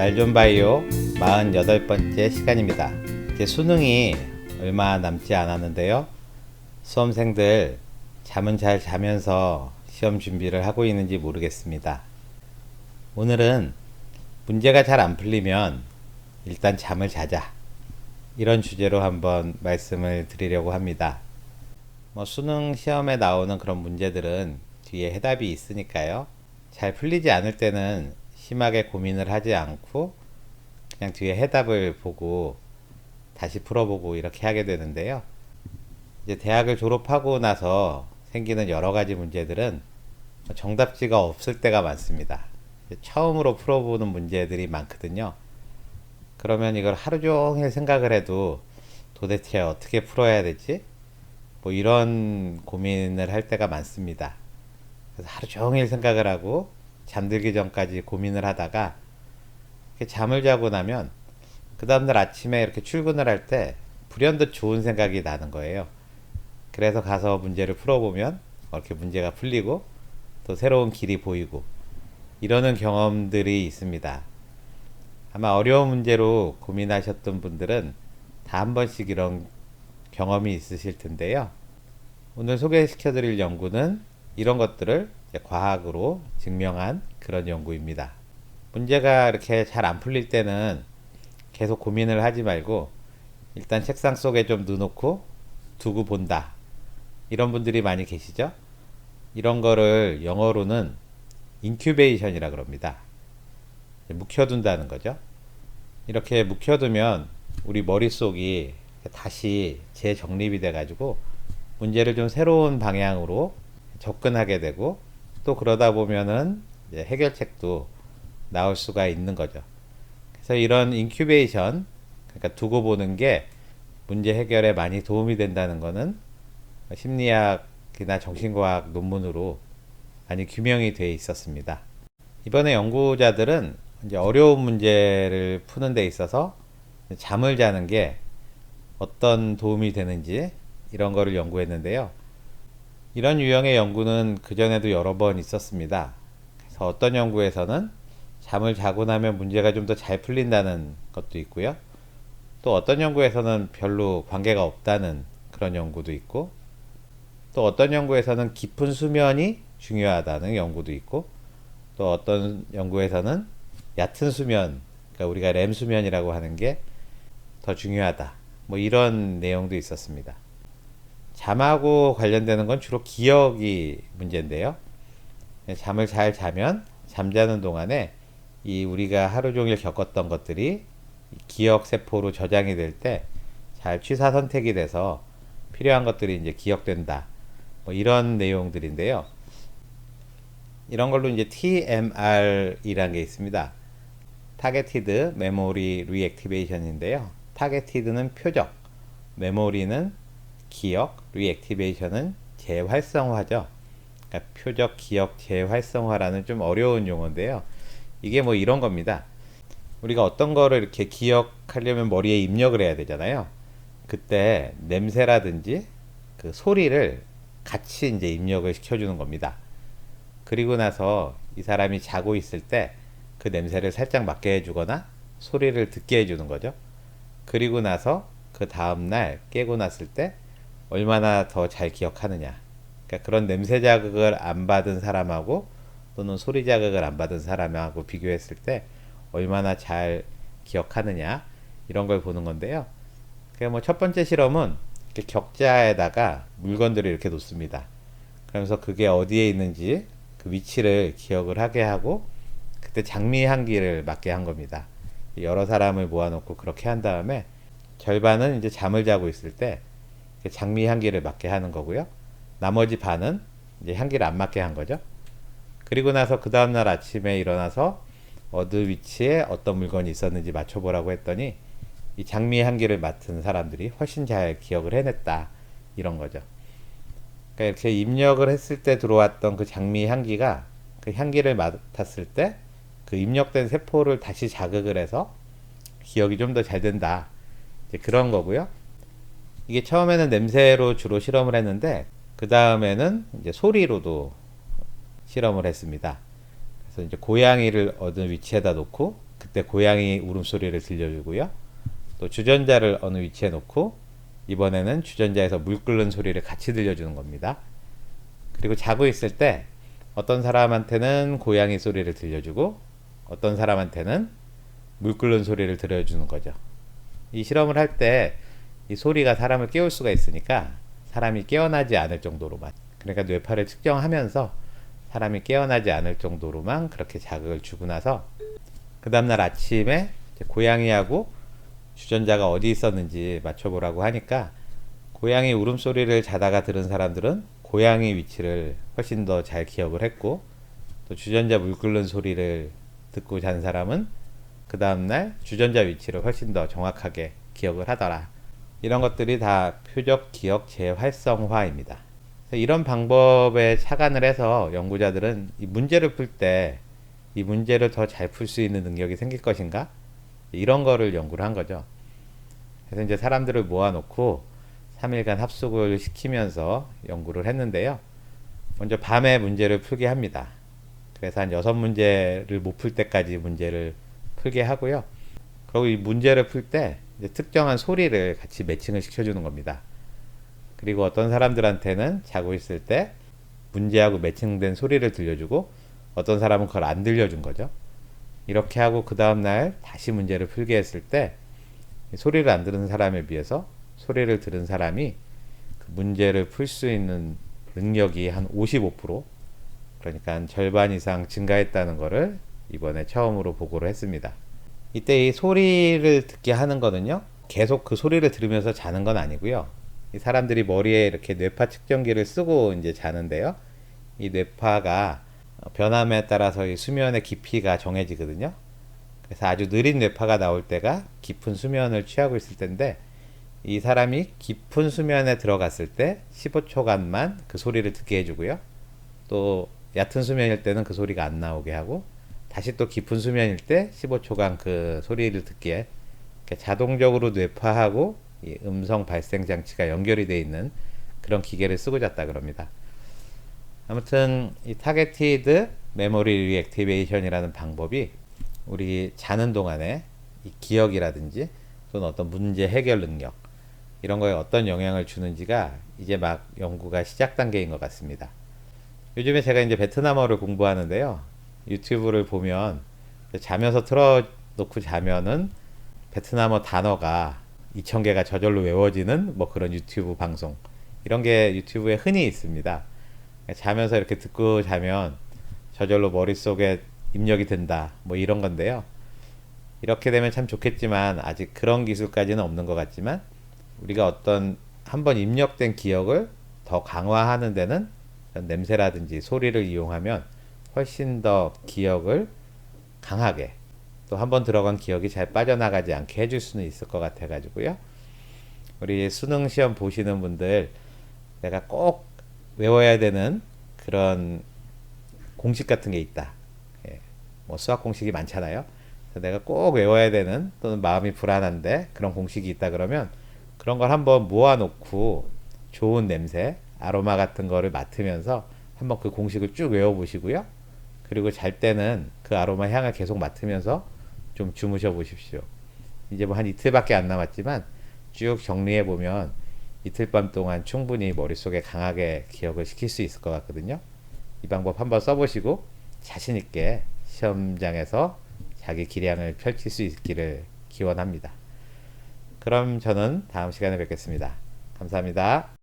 날좀바이오 48번째 시간입니다. 이제 수능이 얼마 남지 않았는데요. 수험생들 잠은 잘 자면서 시험 준비를 하고 있는지 모르겠습니다. 오늘은 문제가 잘 안 풀리면 일단 잠을 자자, 이런 주제로 한번 말씀을 드리려고 합니다. 수능 시험에 나오는 그런 문제들은 뒤에 해답이 있으니까요. 잘 풀리지 않을 때는 심하게 고민을 하지 않고 그냥 뒤에 해답을 보고 다시 풀어보고 이렇게 하게 되는데요. 이제 대학을 졸업하고 나서 생기는 여러 가지 문제들은 정답지가 없을 때가 많습니다. 처음으로 풀어보는 문제들이 많거든요. 그러면 이걸 하루 종일 생각을 해도 도대체 어떻게 풀어야 되지? 이런 고민을 할 때가 많습니다. 그래서 하루 종일 생각을 하고 잠들기 전까지 고민을 하다가 잠을 자고 나면 그 다음날 아침에 이렇게 출근을 할 때 불현듯 좋은 생각이 나는 거예요. 그래서 가서 문제를 풀어보면 이렇게 문제가 풀리고 또 새로운 길이 보이고 이러는 경험들이 있습니다. 아마 어려운 문제로 고민하셨던 분들은 다 한 번씩 이런 경험이 있으실 텐데요. 오늘 소개시켜 드릴 연구는 이런 것들을 과학으로 증명한 그런 연구입니다. 문제가 이렇게 잘 안 풀릴 때는 계속 고민을 하지 말고 일단 책상 속에 좀 넣어놓고 두고 본다, 이런 분들이 많이 계시죠? 이런 거를 영어로는 인큐베이션이라 그럽니다. 묵혀둔다는 거죠. 이렇게 묵혀두면 우리 머릿속이 다시 재정립이 돼가지고 문제를 좀 새로운 방향으로 접근하게 되고 또 그러다 보면은 이제 해결책도 나올 수가 있는 거죠. 그래서 이런 인큐베이션, 그러니까 두고 보는 게 문제 해결에 많이 도움이 된다는 거는 심리학이나 정신과학 논문으로 많이 규명이 되어 있었습니다. 이번에 연구자들은 이제 어려운 문제를 푸는 데 있어서 잠을 자는 게 어떤 도움이 되는지 이런 거를 연구했는데요. 이런 유형의 연구는 그전에도 여러 번 있었습니다. 그래서 어떤 연구에서는 잠을 자고 나면 문제가 좀 더 잘 풀린다는 것도 있고요. 또 어떤 연구에서는 별로 관계가 없다는 그런 연구도 있고, 또 어떤 연구에서는 깊은 수면이 중요하다는 연구도 있고, 또 어떤 연구에서는 얕은 수면, 그러니까 우리가 렘 수면이라고 하는 게 더 중요하다, 이런 내용도 있었습니다. 잠하고 관련되는 건 주로 기억이 문제인데요. 잠을 잘 자면 잠자는 동안에 이 우리가 하루 종일 겪었던 것들이 기억 세포로 저장이 될 때 잘 취사 선택이 돼서 필요한 것들이 이제 기억된다, 이런 내용들인데요. 이런 걸로 이제 TMR이라는 게 있습니다. Targeted Memory Reactivation인데요. Targeted는 표적, 메모리는 기억, 리액티베이션은 재활성화죠. 그러니까 표적, 기억, 재활성화라는 좀 어려운 용어인데요. 이게 이런 겁니다. 우리가 어떤 거를 이렇게 기억하려면 머리에 입력을 해야 되잖아요. 그때 냄새라든지 그 소리를 같이 이제 입력을 시켜주는 겁니다. 그리고 나서 이 사람이 자고 있을 때 그 냄새를 살짝 맡게 해주거나 소리를 듣게 해주는 거죠. 그리고 나서 그 다음날 깨고 났을 때 얼마나 더 잘 기억하느냐. 그러니까 그런 냄새 자극을 안 받은 사람하고 또는 소리 자극을 안 받은 사람하고 비교했을 때 얼마나 잘 기억하느냐, 이런 걸 보는 건데요. 그러니까 첫 번째 실험은 이렇게 격자에다가 물건들을 이렇게 놓습니다. 그러면서 그게 어디에 있는지 그 위치를 기억을 하게 하고 그때 장미 향기를 맡게 한 겁니다. 여러 사람을 모아놓고 그렇게 한 다음에 절반은 이제 잠을 자고 있을 때 장미 향기를 맡게 하는 거고요. 나머지 반은 이제 향기를 안 맡게 한 거죠. 그리고 나서 그 다음날 아침에 일어나서 어느 위치에 어떤 물건이 있었는지 맞춰보라고 했더니 이 장미 향기를 맡은 사람들이 훨씬 잘 기억을 해냈다, 이런 거죠. 그러니까 이렇게 입력을 했을 때 들어왔던 그 장미 향기가 그 향기를 맡았을 때 그 입력된 세포를 다시 자극을 해서 기억이 좀 더 잘 된다, 이제 그런 거고요. 이게 처음에는 냄새로 주로 실험을 했는데 그 다음에는 이제 소리로도 실험을 했습니다. 그래서 이제 고양이를 어느 위치에다 놓고 그때 고양이 울음소리를 들려주고요. 또 주전자를 어느 위치에 놓고 이번에는 주전자에서 물 끓는 소리를 같이 들려주는 겁니다. 그리고 자고 있을 때 어떤 사람한테는 고양이 소리를 들려주고 어떤 사람한테는 물 끓는 소리를 들려주는 거죠. 이 실험을 할 때 이 소리가 사람을 깨울 수가 있으니까 사람이 깨어나지 않을 정도로만, 그러니까 뇌파를 측정하면서 사람이 깨어나지 않을 정도로만 그렇게 자극을 주고 나서 그 다음날 아침에 고양이하고 주전자가 어디 있었는지 맞춰보라고 하니까 고양이 울음소리를 자다가 들은 사람들은 고양이 위치를 훨씬 더 잘 기억을 했고, 또 주전자 물 끓는 소리를 듣고 잔 사람은 그 다음날 주전자 위치를 훨씬 더 정확하게 기억을 하더라. 이런 것들이 다 표적 기억 재활성화입니다. 이런 방법에 착안을 해서 연구자들은 이 문제를 풀 때 이 문제를 더 잘 풀 수 있는 능력이 생길 것인가? 이런 거를 연구를 한 거죠. 그래서 이제 사람들을 모아놓고 3일간 합숙을 시키면서 연구를 했는데요. 먼저 밤에 문제를 풀게 합니다. 그래서 한 6문제를 못 풀 때까지 문제를 풀게 하고요. 그리고 이 문제를 풀 때 특정한 소리를 같이 매칭을 시켜주는 겁니다. 그리고 어떤 사람들한테는 자고 있을 때 문제하고 매칭된 소리를 들려주고 어떤 사람은 그걸 안 들려준 거죠. 이렇게 하고 그 다음날 다시 문제를 풀게 했을 때 소리를 안 들은 사람에 비해서 소리를 들은 사람이 그 문제를 풀 수 있는 능력이 한 55%, 그러니까 한 절반 이상 증가했다는 것을 이번에 처음으로 보고를 했습니다. 이때 이 소리를 듣게 하는 거는요, 계속 그 소리를 들으면서 자는 건 아니고요. 이 사람들이 머리에 이렇게 뇌파 측정기를 쓰고 이제 자는데요. 이 뇌파가 변함에 따라서 이 수면의 깊이가 정해지거든요. 그래서 아주 느린 뇌파가 나올 때가 깊은 수면을 취하고 있을 텐데, 이 사람이 깊은 수면에 들어갔을 때 15초간만 그 소리를 듣게 해주고요. 또 얕은 수면일 때는 그 소리가 안 나오게 하고, 다시 또 깊은 수면일 때 15초간 그 소리를 듣게, 자동적으로 뇌파하고 이 음성 발생 장치가 연결이 되어 있는 그런 기계를 쓰고 잤다 그럽니다. 아무튼 이 타겟티드 메모리 리액티베이션이라는 방법이 우리 자는 동안에 이 기억이라든지 또는 어떤 문제 해결 능력, 이런 거에 어떤 영향을 주는지가 이제 막 연구가 시작 단계인 것 같습니다. 요즘에 제가 이제 베트남어를 공부하는데요. 유튜브를 보면 자면서 틀어놓고 자면은 베트남어 단어가 2000개가 저절로 외워지는 뭐 그런 유튜브 방송, 이런 게 유튜브에 흔히 있습니다. 자면서 이렇게 듣고 자면 저절로 머릿속에 입력이 된다, 뭐 이런 건데요. 이렇게 되면 참 좋겠지만 아직 그런 기술까지는 없는 것 같지만, 우리가 어떤 한번 입력된 기억을 더 강화하는 데는 냄새라든지 소리를 이용하면 훨씬 더 기억을 강하게, 또 한번 들어간 기억이 잘 빠져나가지 않게 해줄 수는 있을 것 같아 가지고요. 우리 수능 시험 보시는 분들, 내가 꼭 외워야 되는 그런 공식 같은 게 있다. 예, 뭐 수학 공식이 많잖아요. 그래서 내가 꼭 외워야 되는, 또는 마음이 불안한데 그런 공식이 있다 그러면 그런 걸 한번 모아놓고 좋은 냄새, 아로마 같은 거를 맡으면서 한번 그 공식을 쭉 외워보시고요. 그리고 잘 때는 그 아로마 향을 계속 맡으면서 좀 주무셔 보십시오. 이제 뭐 한 이틀밖에 안 남았지만 쭉 정리해 보면 이틀 밤 동안 충분히 머릿속에 강하게 기억을 시킬 수 있을 것 같거든요. 이 방법 한번 써보시고 자신 있게 시험장에서 자기 기량을 펼칠 수 있기를 기원합니다. 그럼 저는 다음 시간에 뵙겠습니다. 감사합니다.